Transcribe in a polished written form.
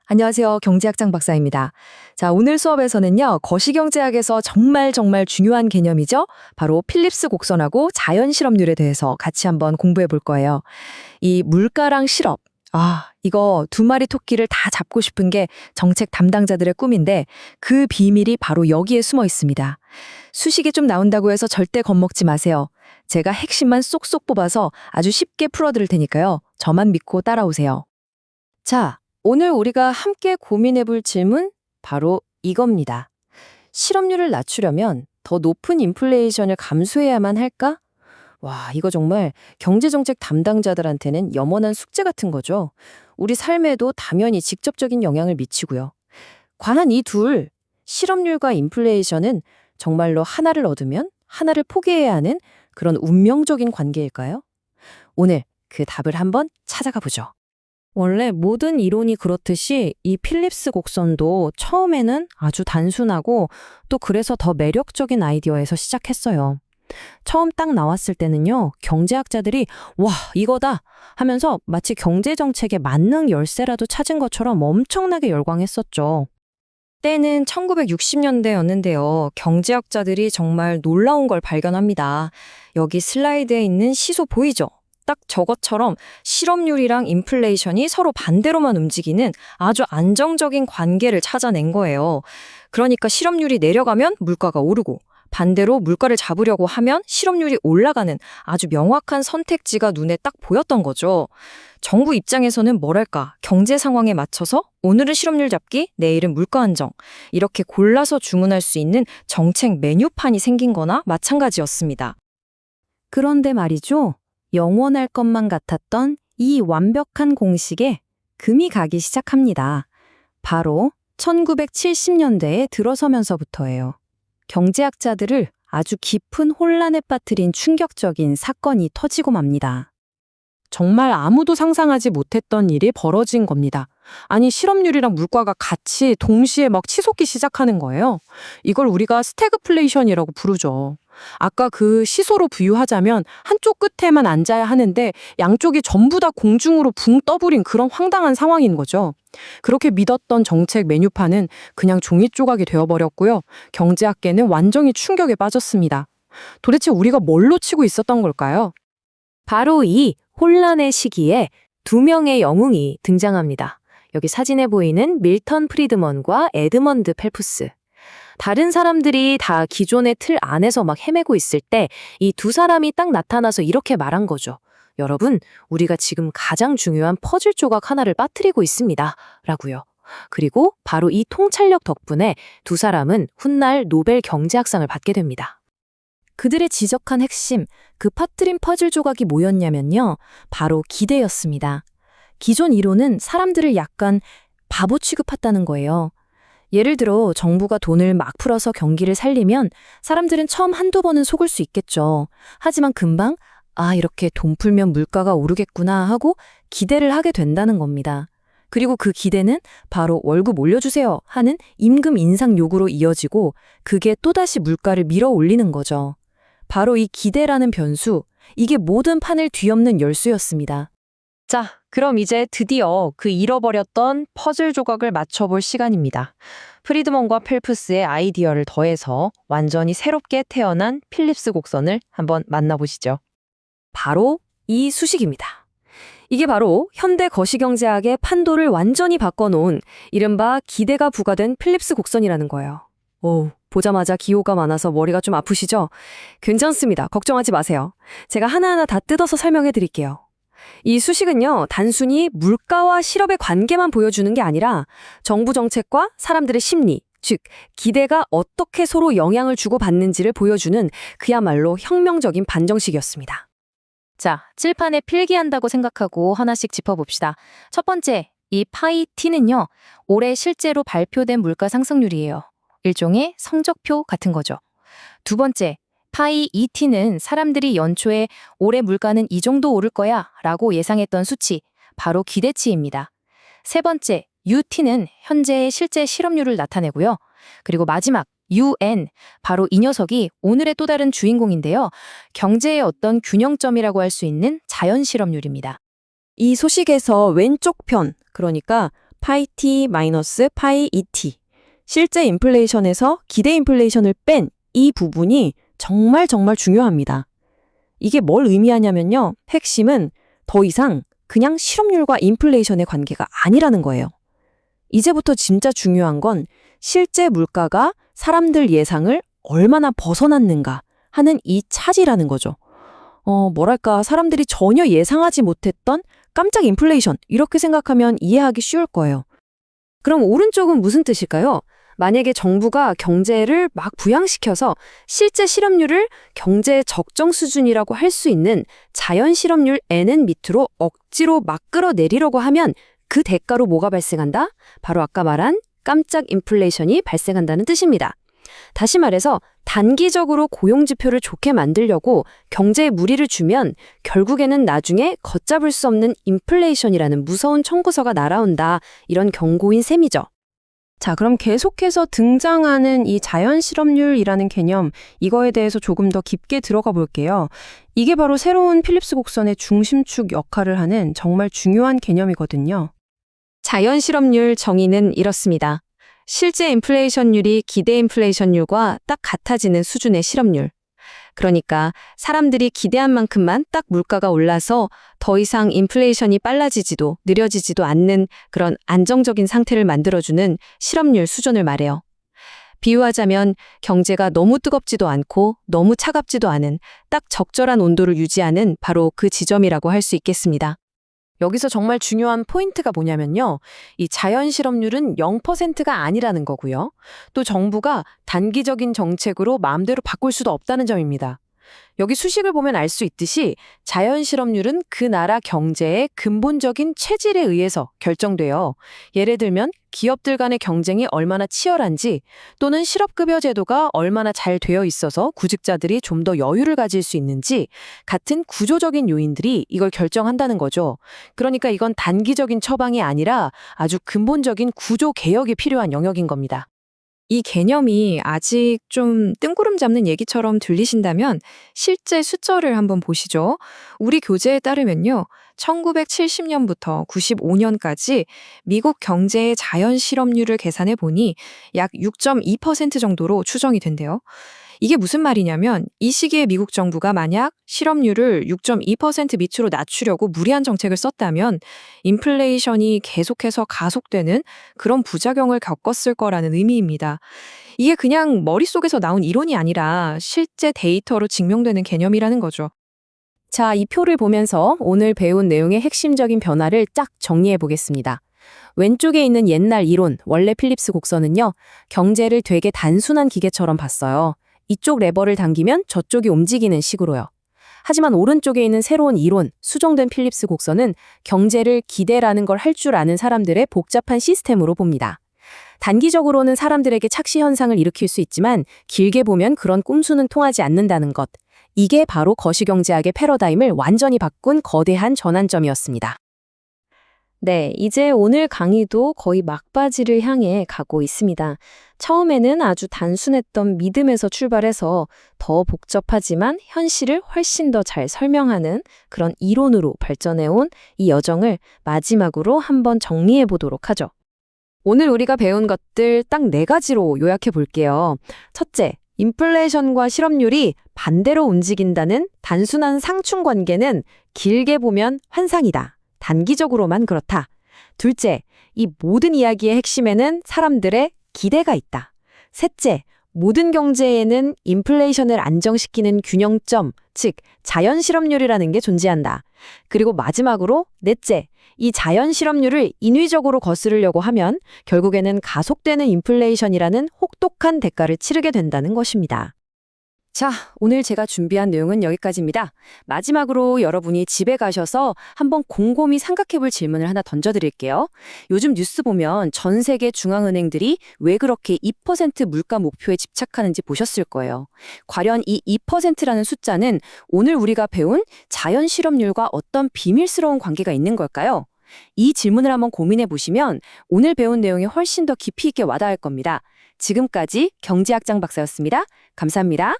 안녕하세요. 경제학장 박사입니다. 자, 오늘 수업에서는요, 거시경제학에서 정말 중요한 개념이죠. 바로 필립스 곡선하고 자연 실업률에 대해서 같이 한번 공부해 볼 거예요. 이 물가랑 실업. 이거 두 마리 토끼를 다 잡고 싶은 게 정책 담당자들의 꿈인데 그 비밀이 바로 여기에 숨어 있습니다. 수식이 좀 나온다고 해서 절대 겁먹지 마세요. 제가 핵심만 쏙쏙 뽑아서 아주 쉽게 풀어드릴 테니까요. 저만 믿고 따라오세요. 자, 오늘 우리가 함께 고민해 볼 질문 바로 이겁니다. 실업률을 낮추려면 더 높은 인플레이션을 감수해야만 할까? 와, 이거 정말 경제정책 담당자들한테는 염원한 숙제 같은 거죠. 우리 삶에도 당연히 직접적인 영향을 미치고요. 과연 이 둘, 실업률과 인플레이션은 정말로 하나를 얻으면 하나를 포기해야 하는 그런 운명적인 관계일까요? 오늘 그 답을 한번 찾아가 보죠. 원래 모든 이론이 그렇듯이 이 필립스 곡선도 처음에는 아주 단순하고 또 그래서 더 매력적인 아이디어에서 시작했어요. 처음 딱 나왔을 때는요, 경제학자들이 와, 이거다 하면서 마치 경제정책의 만능 열쇠라도 찾은 것처럼 엄청나게 열광했었죠. 때는 1960년대였는데요. 경제학자들이 정말 놀라운 걸 발견합니다. 여기 슬라이드에 있는 시소 보이죠? 딱 저것처럼 실업률이랑 인플레이션이 서로 반대로만 움직이는 아주 안정적인 관계를 찾아낸 거예요. 그러니까 실업률이 내려가면 물가가 오르고 반대로 물가를 잡으려고 하면 실업률이 올라가는 아주 명확한 선택지가 눈에 딱 보였던 거죠. 정부 입장에서는 뭐랄까, 경제 상황에 맞춰서 오늘은 실업률 잡기, 내일은 물가 안정, 이렇게 골라서 주문할 수 있는 정책 메뉴판이 생긴 거나 마찬가지였습니다. 그런데 말이죠. 영원할 것만 같았던 이 완벽한 공식에 금이 가기 시작합니다. 바로 1970년대에 들어서면서부터예요. 경제학자들을 아주 깊은 혼란에 빠뜨린 충격적인 사건이 터지고 맙니다. 정말 아무도 상상하지 못했던 일이 벌어진 겁니다. 아니, 실업률이랑 물가가 같이 동시에 막 치솟기 시작하는 거예요. 이걸 우리가 스태그플레이션이라고 부르죠. 아까 그 시소로 부유하자면 한쪽 끝에만 앉아야 하는데 양쪽이 전부 다 공중으로 붕 떠버린 그런 황당한 상황인 거죠. 그렇게 믿었던 정책 메뉴판은 그냥 종이 조각이 되어버렸고요. 경제학계는 완전히 충격에 빠졌습니다. 도대체 우리가 뭘 놓치고 있었던 걸까요? 바로 이 혼란의 시기에 두 명의 영웅이 등장합니다. 여기 사진에 보이는 밀턴 프리드먼과 에드먼드 펠프스. 다른 사람들이 다 기존의 틀 안에서 막 헤매고 있을 때 이 두 사람이 딱 나타나서 이렇게 말한 거죠. 여러분, 우리가 지금 가장 중요한 퍼즐 조각 하나를 빠뜨리고 있습니다. 라고요. 그리고 바로 이 통찰력 덕분에 두 사람은 훗날 노벨 경제학상을 받게 됩니다. 그들의 지적한 핵심, 그 빠뜨린 퍼즐 조각이 뭐였냐면요. 바로 기대였습니다. 기존 이론은 사람들을 약간 바보 취급했다는 거예요. 예를 들어 정부가 돈을 막 풀어서 경기를 살리면 사람들은 처음 한두 번은 속을 수 있겠죠. 하지만 금방 이렇게 돈 풀면 물가가 오르겠구나 하고 기대를 하게 된다는 겁니다. 그리고 그 기대는 바로 월급 올려주세요 하는 임금 인상 요구로 이어지고 그게 또다시 물가를 밀어 올리는 거죠. 바로 이 기대라는 변수, 이게 모든 판을 뒤엎는 열쇠였습니다. 자, 그럼 이제 드디어 그 잃어버렸던 퍼즐 조각을 맞춰볼 시간입니다. 프리드먼과 펠프스의 아이디어를 더해서 완전히 새롭게 태어난 필립스 곡선을 한번 만나보시죠. 바로 이 수식입니다. 이게 바로 현대 거시경제학의 판도를 완전히 바꿔놓은 이른바 기대가 부과된 필립스 곡선이라는 거예요. 보자마자 기호가 많아서 머리가 좀 아프시죠? 괜찮습니다. 걱정하지 마세요. 제가 하나하나 다 뜯어서 설명해 드릴게요. 이 수식은요, 단순히 물가와 실업의 관계만 보여주는 게 아니라 정부 정책과 사람들의 심리, 즉 기대가 어떻게 서로 영향을 주고받는지를 보여주는 그야말로 혁명적인 반정식이었습니다. 자, 칠판에 필기한다고 생각하고 하나씩 짚어봅시다. 첫 번째, 이 파이 T는요, 올해 실제로 발표된 물가 상승률이에요. 일종의 성적표 같은 거죠. 두 번째, 파이 ET는 사람들이 연초에 올해 물가는 이 정도 오를 거야 라고 예상했던 수치, 바로 기대치입니다. 세 번째, UT는 현재의 실제 실업률을 나타내고요. 그리고 마지막, UN, 바로 이 녀석이 오늘의 또 다른 주인공인데요. 경제의 어떤 균형점이라고 할 수 있는 자연 실업률입니다. 이 소식에서 왼쪽 편, 그러니까 파이 t 마이너스 파이 2t. 실제 인플레이션에서 기대 인플레이션을 뺀 이 부분이 정말 중요합니다. 이게 뭘 의미하냐면요. 핵심은 더 이상 그냥 실업률과 인플레이션의 관계가 아니라는 거예요. 이제부터 진짜 중요한 건 실제 물가가 사람들 예상을 얼마나 벗어났는가 하는 이 차지라는 거죠. 뭐랄까, 사람들이 전혀 예상하지 못했던 깜짝 인플레이션, 이렇게 생각하면 이해하기 쉬울 거예요. 그럼 오른쪽은 무슨 뜻일까요? 만약에 정부가 경제를 막 부양시켜서 실제 실업률을 경제의 적정 수준이라고 할 수 있는 자연 실업률 N은 밑으로 억지로 막 끌어내리려고 하면 그 대가로 뭐가 발생한다? 바로 아까 말한 깜짝 인플레이션이 발생한다는 뜻입니다. 다시 말해서 단기적으로 고용지표를 좋게 만들려고 경제에 무리를 주면 결국에는 나중에 걷잡을 수 없는 인플레이션이라는 무서운 청구서가 날아온다. 이런 경고인 셈이죠. 자, 그럼 계속해서 등장하는 이 자연 실업률이라는 개념, 이거에 대해서 조금 더 깊게 들어가 볼게요. 이게 바로 새로운 필립스 곡선의 중심축 역할을 하는 정말 중요한 개념이거든요. 자연 실업률 정의는 이렇습니다. 실제 인플레이션율이 기대 인플레이션율과 딱 같아지는 수준의 실업률. 그러니까 사람들이 기대한 만큼만 딱 물가가 올라서 더 이상 인플레이션이 빨라지지도 느려지지도 않는 그런 안정적인 상태를 만들어주는 실업률 수준을 말해요. 비유하자면 경제가 너무 뜨겁지도 않고 너무 차갑지도 않은 딱 적절한 온도를 유지하는 바로 그 지점이라고 할 수 있겠습니다. 여기서 정말 중요한 포인트가 뭐냐면요. 이 자연 실업률은 0%가 아니라는 거고요. 또 정부가 단기적인 정책으로 마음대로 바꿀 수도 없다는 점입니다. 여기 수식을 보면 알 수 있듯이 자연 실업률은 그 나라 경제의 근본적인 체질에 의해서 결정돼요. 예를 들면 기업들 간의 경쟁이 얼마나 치열한지 또는 실업급여 제도가 얼마나 잘 되어 있어서 구직자들이 좀 더 여유를 가질 수 있는지 같은 구조적인 요인들이 이걸 결정한다는 거죠. 그러니까 이건 단기적인 처방이 아니라 아주 근본적인 구조 개혁이 필요한 영역인 겁니다. 이 개념이 아직 좀 뜬구름 잡는 얘기처럼 들리신다면 실제 숫자를 한번 보시죠. 우리 교재에 따르면요. 1970년부터 95년까지 미국 경제의 자연 실업률을 계산해 보니 약 6.2% 정도로 추정이 된대요. 이게 무슨 말이냐면 이 시기에 미국 정부가 만약 실업률을 6.2% 밑으로 낮추려고 무리한 정책을 썼다면 인플레이션이 계속해서 가속되는 그런 부작용을 겪었을 거라는 의미입니다. 이게 그냥 머릿속에서 나온 이론이 아니라 실제 데이터로 증명되는 개념이라는 거죠. 자, 이 표를 보면서 오늘 배운 내용의 핵심적인 변화를 쫙 정리해 보겠습니다. 왼쪽에 있는 옛날 이론, 원래 필립스 곡선은요, 경제를 되게 단순한 기계처럼 봤어요. 이쪽 레버를 당기면 저쪽이 움직이는 식으로요. 하지만 오른쪽에 있는 새로운 이론, 수정된 필립스 곡선은 경제를 기대라는 걸 할 줄 아는 사람들의 복잡한 시스템으로 봅니다. 단기적으로는 사람들에게 착시 현상을 일으킬 수 있지만 길게 보면 그런 꼼수는 통하지 않는다는 것. 이게 바로 거시경제학의 패러다임을 완전히 바꾼 거대한 전환점이었습니다. 네, 이제 오늘 강의도 거의 막바지를 향해 가고 있습니다. 처음에는 아주 단순했던 믿음에서 출발해서 더 복잡하지만 현실을 훨씬 더 잘 설명하는 그런 이론으로 발전해온 이 여정을 마지막으로 한번 정리해 보도록 하죠. 오늘 우리가 배운 것들 딱 4가지로 요약해 볼게요. 첫째, 인플레이션과 실업률이 반대로 움직인다는 단순한 상충 관계는 길게 보면 환상이다. 단기적으로만 그렇다. 둘째, 이 모든 이야기의 핵심에는 사람들의 기대가 있다. 셋째, 모든 경제에는 인플레이션을 안정시키는 균형점, 즉 자연 실업률이라는 게 존재한다. 그리고 마지막으로 넷째, 이 자연 실업률을 인위적으로 거스르려고 하면 결국에는 가속되는 인플레이션이라는 혹독한 대가를 치르게 된다는 것입니다. 자, 오늘 제가 준비한 내용은 여기까지입니다. 마지막으로 여러분이 집에 가셔서 한번 곰곰이 생각해 볼 질문을 하나 던져드릴게요. 요즘 뉴스 보면 전 세계 중앙은행들이 왜 그렇게 2% 물가 목표에 집착하는지 보셨을 거예요. 과연 이 2%라는 숫자는 오늘 우리가 배운 자연 실업률과 어떤 비밀스러운 관계가 있는 걸까요? 이 질문을 한번 고민해 보시면 오늘 배운 내용이 훨씬 더 깊이 있게 와닿을 겁니다. 지금까지 경제학장 박사였습니다. 감사합니다.